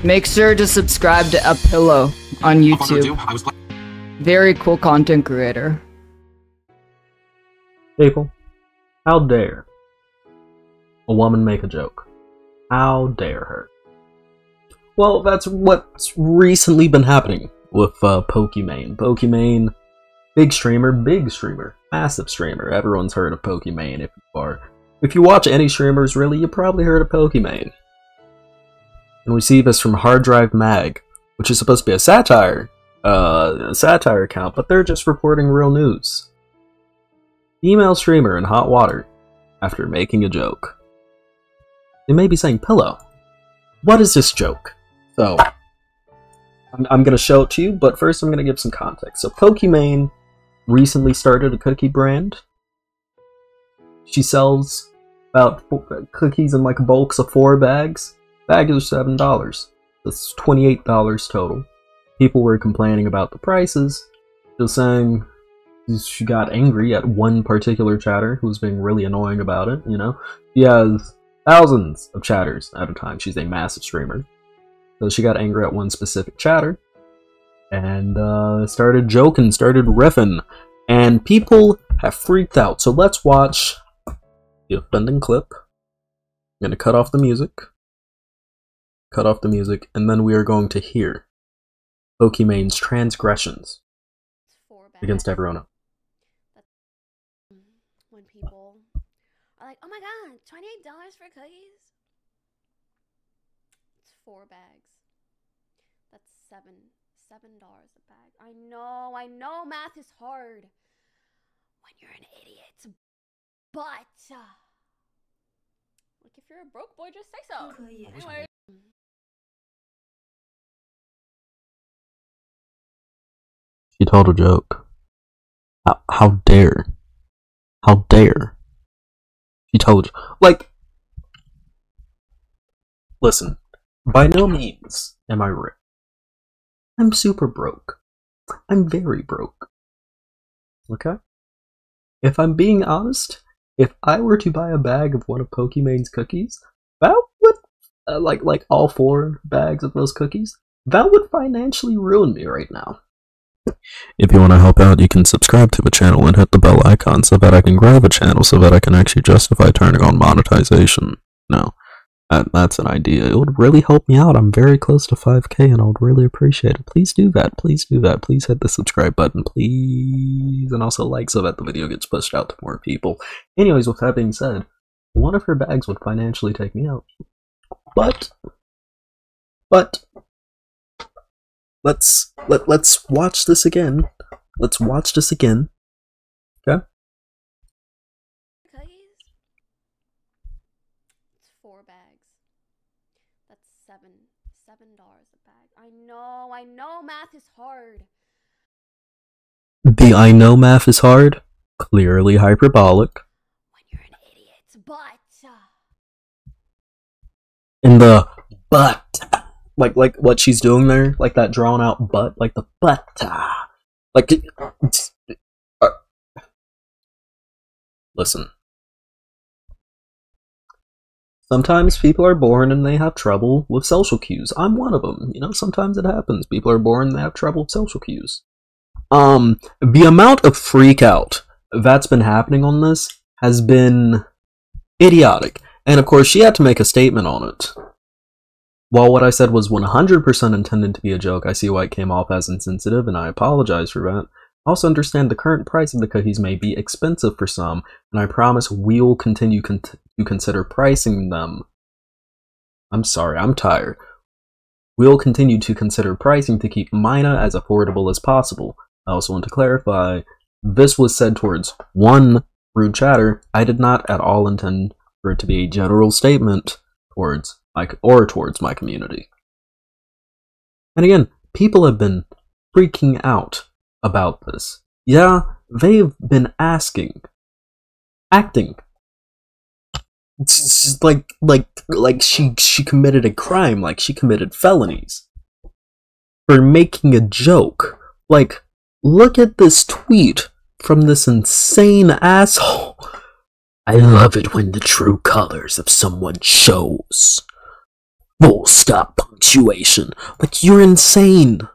Make sure to subscribe to Apillow on YouTube. Very cool content creator. People, how dare a woman make a joke? How dare her? Well, that's what's recently been happening with Pokimane. Pokimane, big streamer, massive streamer. Everyone's heard of Pokimane if you watch any streamers, really, you probably heard of Pokimane. And we see this from Hard Drive Mag, which is supposed to be a satire account, but they're just reporting real news. Female streamer in hot water after making a joke. They may be saying pillow. What is this joke? So, I'm gonna show it to you, but first I'm gonna give some context. So Pokimane recently started a cookie brand. She sells about cookies in like bulks of 4 bags. Bag is $7. That's $28 total. People were complaining about the prices, just saying she got angry at one particular chatter who was being really annoying about it, you know? She has thousands of chatters at a time. She's a massive streamer. So she got angry at one specific chatter, and started joking, started riffing, and people have freaked out. So let's watch the offending clip. I'm going to cut off the music, and then we are going to hear Pokimane's transgressions against everyone else. When people are like, oh my god, $28 for cookies? It's 4 bags. That's $7 a bag. I know math is hard when you're an idiot, but like if you're a broke boy, just say so. Anyway. She told a joke. How dare? How dare? She told you. Like, listen, by no means am I rich. I'm super broke. I'm very broke. Okay? If I'm being honest, if I were to buy a bag of one of Pokimane's cookies, that would, like all 4 bags of those cookies, that would financially ruin me right now. If you want to help out, you can subscribe to the channel and hit the bell icon so that I can grow the channel so that I can actually justify turning on monetization. No, that's an idea. It would really help me out. I'm very close to 5K and I would really appreciate it. Please do that. Please do that. Please hit the subscribe button, please. And also like so that the video gets pushed out to more people. Anyways, with that being said, one of her bags would financially take me out. But let's watch this again. Let's watch this again. Okay? Cookies? It's 4 bags. That's $7 a bag. I know math is hard. The I know math is hard, clearly hyperbolic. When you're an idiot, but in the but. Like what she's doing there, like that drawn out butt, like the butt, like, listen. Sometimes people are born and they have trouble with social cues. I'm one of them, you know, sometimes it happens. People are born and they have trouble with social cues. The amount of freak out that's been happening on this has been idiotic. And of course, she had to make a statement on it. While what I said was 100% intended to be a joke, I see why it came off as insensitive, and I apologize for that. I also understand the current price of the cookies may be expensive for some, and I promise we'll continue to consider pricing them. I'm sorry, I'm tired. We'll continue to consider pricing to keep Mina as affordable as possible. I also want to clarify, this was said towards one rude chatter. I did not at all intend for it to be a general statement towards my community. And again, people have been freaking out about this. Yeah, they've been acting. It's like she committed a crime, like she committed felonies for making a joke. Like, look at this tweet from this insane asshole. I love it when the true colors of someone shows. Full stop punctuation. Like, you're insane.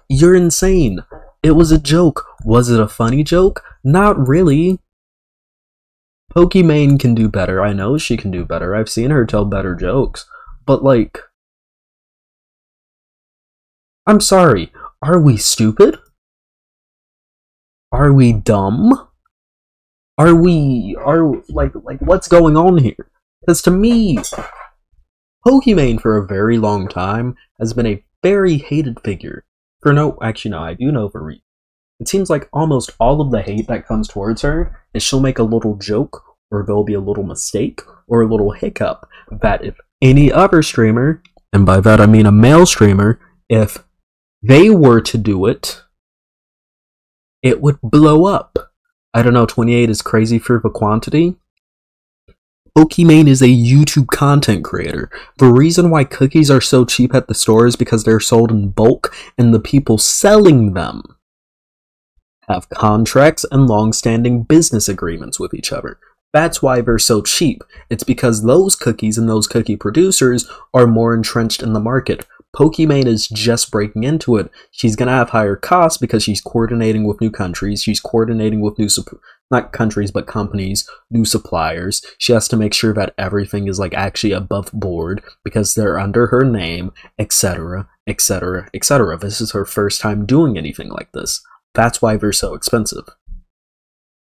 You're insane. It was a joke. Was it a funny joke? Not really. Pokimane can do better. I know she can do better. I've seen her tell better jokes. But, like, I'm sorry. Are we stupid? Are we dumb? Like, what's going on here? Because to me, Pokimane for a very long time has been a very hated figure. Actually no, I do know for reason. It seems like almost all of the hate that comes towards her is she'll make a little joke, or there'll be a little mistake, or a little hiccup, that if any other streamer, and by that I mean a male streamer, if they were to do it, it would blow up. I don't know, 28 is crazy for the quantity. Pokimane is a YouTube content creator. The reason why cookies are so cheap at the store is because they're sold in bulk, and the people selling them have contracts and long-standing business agreements with each other. That's why they're so cheap. It's because those cookies and those cookie producers are more entrenched in the market. Pokimane is just breaking into it. She's gonna have higher costs because she's coordinating with new countries. She's coordinating with new not countries, but companies, new suppliers. She has to make sure that everything is like actually above board because they're under her name, etc., etc., etc. This is her first time doing anything like this. That's why they're so expensive.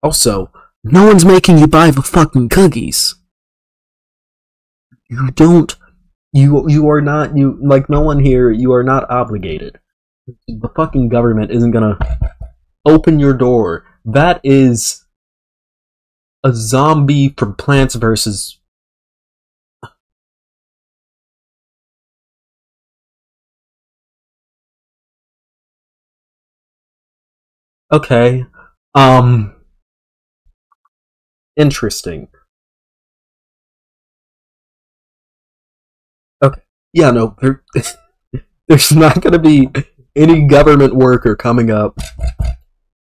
Also, no one's making you buy the fucking cookies. You don't. You are not, like, no one here, you are not obligated. The fucking government isn't gonna open your door. That is a zombie from Plants vs. Okay. Interesting. Okay. Yeah, no, there's not gonna be any government worker coming up,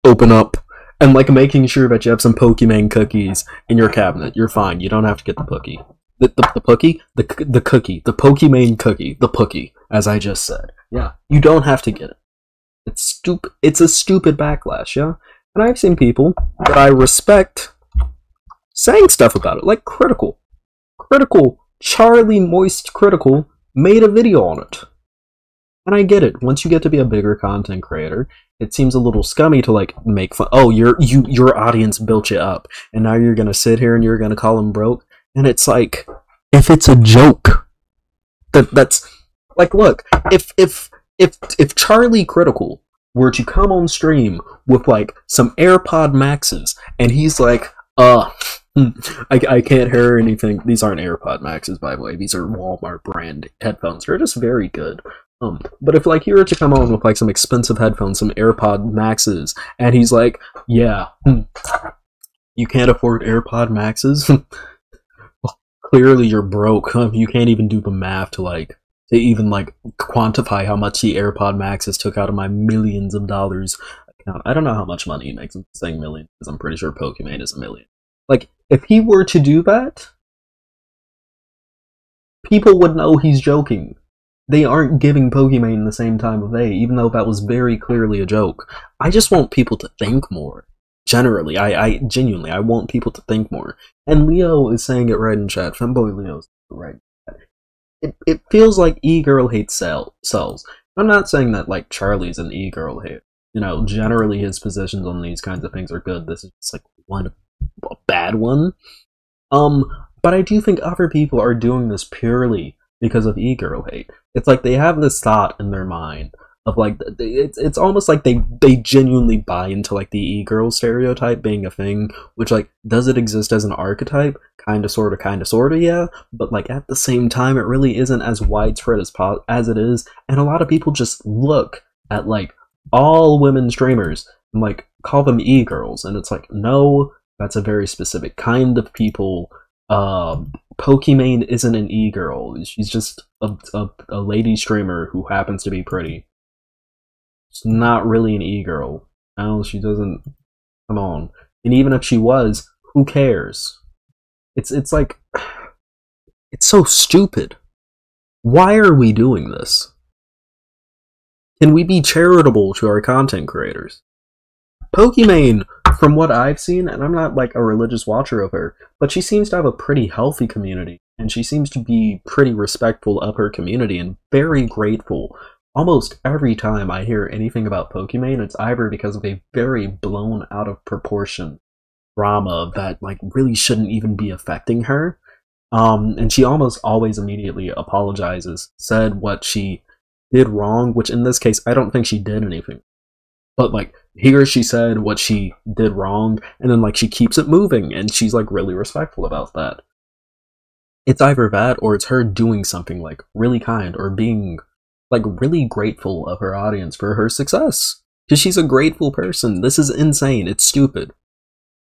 open up, and like making sure that you have some Pokimane cookies in your cabinet. You're fine. You don't have to get the cookie. The cookie? The cookie. The Pokimane cookie. The Pookie, as I just said. Yeah. You don't have to get it. It's stupid. It's a stupid backlash, yeah? And I've seen people that I respect saying stuff about it, like Critical. Charlie Moist Critical made a video on it. And I get it. Once you get to be a bigger content creator, it seems a little scummy to like make fun. Oh, your audience built you up, and now you're gonna sit here and you're gonna call them broke. And it's like, if it's a joke, that's like, look, if Charlie Critical were to come on stream with like some AirPod Maxes, and he's like, I can't hear anything. These aren't AirPod Maxes, by the way. These are Walmart brand headphones. They're just very good. But if like you were to come on with like some expensive headphones, some AirPod Maxes, and he's like, yeah, you can't afford AirPod Maxes? Well, clearly you're broke. You can't even do the math to even quantify how much the AirPod Maxes took out of my millions of dollars account. I don't know how much money he makes. I'm saying million because I'm pretty sure Pokimane is $1 million. Like, if he were to do that, people would know he's joking. They aren't giving Pokimane the same time of day, even though that was very clearly a joke. I just want people to think more. Generally, I genuinely, I want people to think more. And Leo is saying it right in chat. Femboy Leo's right in chat. It feels like e-girl hate sells. I'm not saying that, like, Charlie's an e-girl hate. You know, generally his positions on these kinds of things are good. This is just, like, a bad one. But I do think other people are doing this purely because of e-girl hate. It's like they have this thought in their mind of like, it's almost like they genuinely buy into like the e-girl stereotype being a thing, which like, does it exist as an archetype? Kinda, sorta, yeah. But like at the same time, it really isn't as widespread as it is. And a lot of people just look at like all women streamers and like call them e-girls. And it's like, no, that's a very specific kind of people. Pokimane isn't an e-girl. She's just a lady streamer who happens to be pretty. She's not really an e-girl. No, she doesn't. Come on. And even if she was, who cares? It's like, It's so stupid. Why are we doing this? Can we be charitable to our content creators? Pokimane, from what I've seen, and I'm not like a religious watcher of her, but she seems to have a pretty healthy community, and she seems to be pretty respectful of her community and very grateful. Almost every time I hear anything about Pokimane, it's either because of a very blown out of proportion drama that like really shouldn't even be affecting her. And she almost always immediately apologizes, said what she did wrong, which in this case I don't think she did anything. But like here she said what she did wrong, and then like she keeps it moving, and she's like really respectful about that. It's either that or it's her doing something like really kind or being like really grateful of her audience for her success. Because she's a grateful person. This is insane. It's stupid.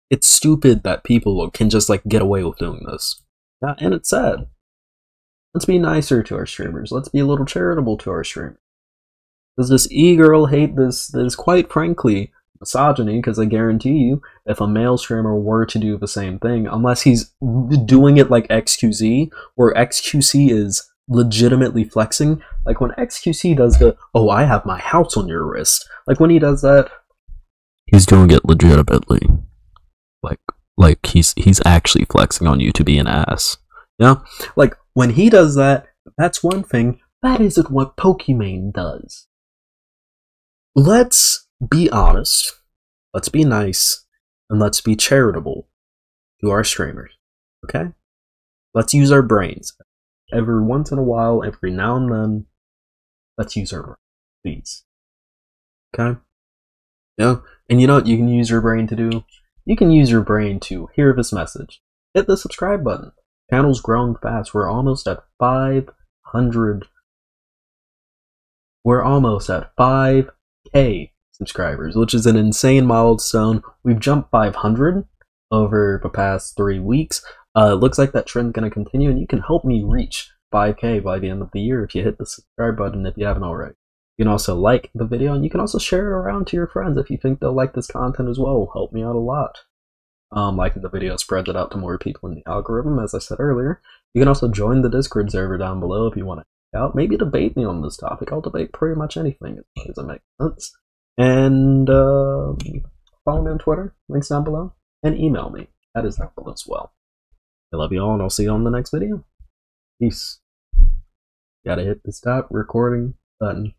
It's stupid that people can just like get away with doing this. Yeah, and it's sad. Let's be nicer to our streamers. Let's be a little charitable to our streamers. Does this e-girl hate this quite frankly misogyny? Because I guarantee you, if a male streamer were to do the same thing, unless he's doing it like XQC, where XQC is legitimately flexing, like when XQC does the, oh, I have my house on your wrist, like when he does that, he's doing it legitimately. Like he's actually flexing on you to be an ass. Yeah? Like when he does that, that's one thing. That isn't what Pokimane does. Let's be honest, let's be nice, and let's be charitable to our streamers, okay? Let's use our brains. Every once in a while, every now and then, let's use our brains, please. Okay? Yeah? And you know what you can use your brain to do? You can use your brain to hear this message. Hit the subscribe button. Channel's growing fast. We're almost at 500. We're almost at 5K subscribers, which is an insane milestone. We've jumped 500 over the past 3 weeks. It looks like that trend's going to continue, and you can help me reach 5K by the end of the year if you hit the subscribe button if you haven't already. You can also like the video, and you can also share it around to your friends if you think they'll like this content as well. It'll help me out a lot. Liking the video spreads it out to more people in the algorithm, as I said earlier. You can also join the Discord server down below if you want to hang out. Maybe debate me on this topic. I'll debate pretty much anything as long as it makes sense. And follow me on Twitter, links down below, and email me. That is down below as well. I love you all, and I'll see you on the next video. Peace. Gotta hit the stop recording button.